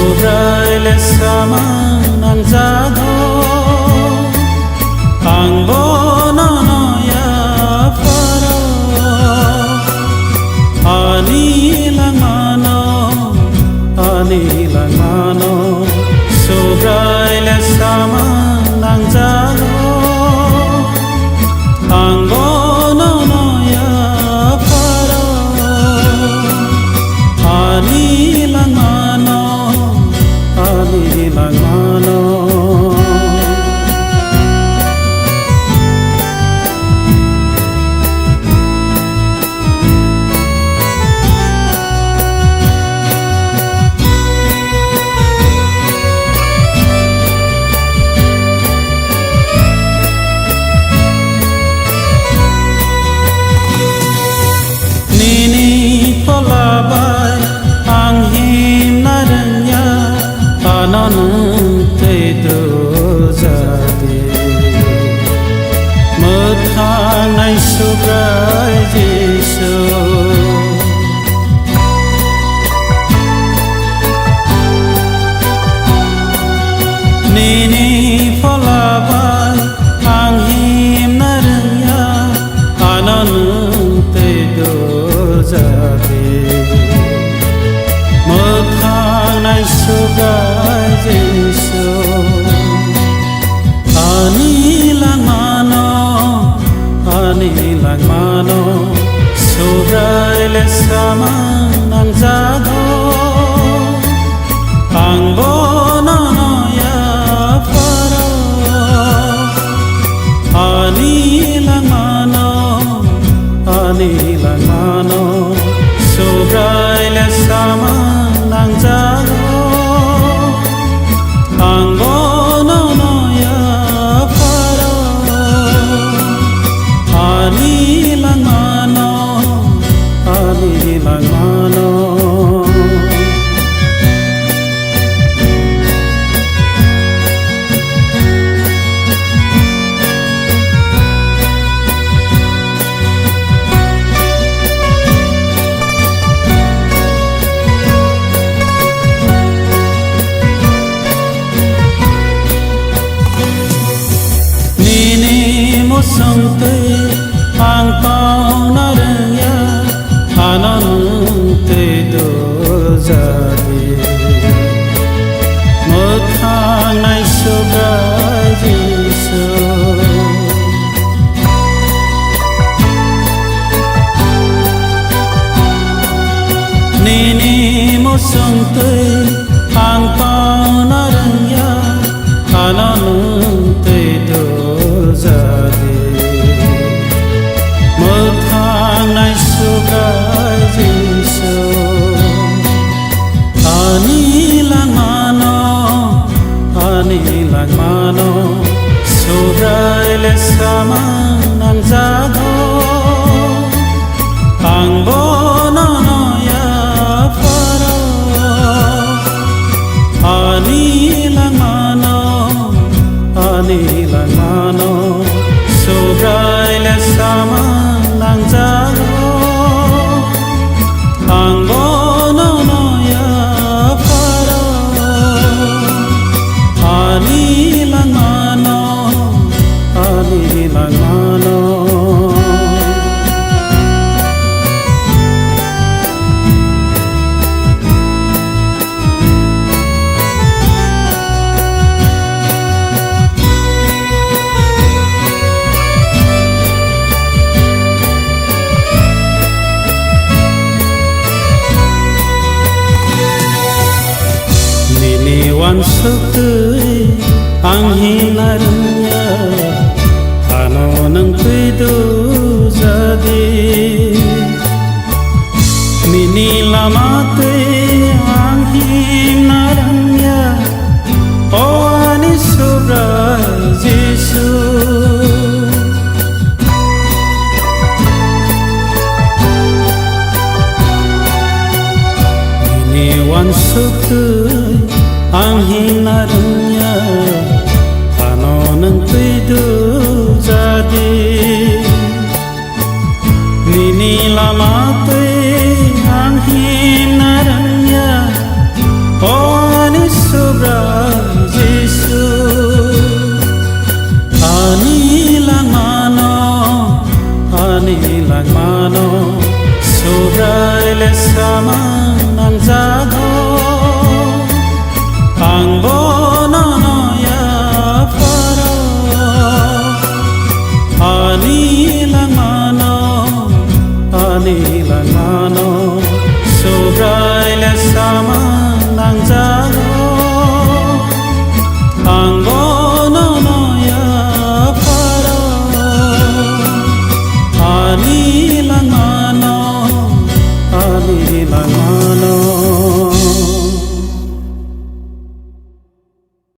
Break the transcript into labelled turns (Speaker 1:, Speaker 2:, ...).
Speaker 1: Sobrai le sama nang jado ang bono no ya faro ani lang mano Sobrai le sama nang jado ang bono no ya faro ani lang mano Nini polabai ang hinaranya Ananung tedo jati Methanai Sobrai Jesu Nini polabai ang hinaranya Ananung tedo jati Methanai Sobrai Jesu ani lang mano Sobrai le sama nang jado ang bono no ya faro ani lang mano Sobrai le sama nang jado ang bono no ya faro ani lang mano Sangte ang paunaraya ananung tedo jati Methanai Sobrai Jesu Nini mo sangte ang paunaraya ananung tedo jati Methanai Sobrai Jesu ani lang mano Sobrai le sama nang jado ang bono no ya faro ani lang mano Sobrai le sama nang jado ang bono no ya faro ani lang mano Niniwan sutui ang hinaranya ananung tedo jati Nini lamate ang hinaranya o ani Sobrai Jesu Niniwan sutui ang hinaranya ananung tedo jati Nini lamate ang hinaranya o ani langano Subraile sama nang jado Ang bonono ya faro Ani langano Subraile sama nang jado Ang bonono ya faro Ani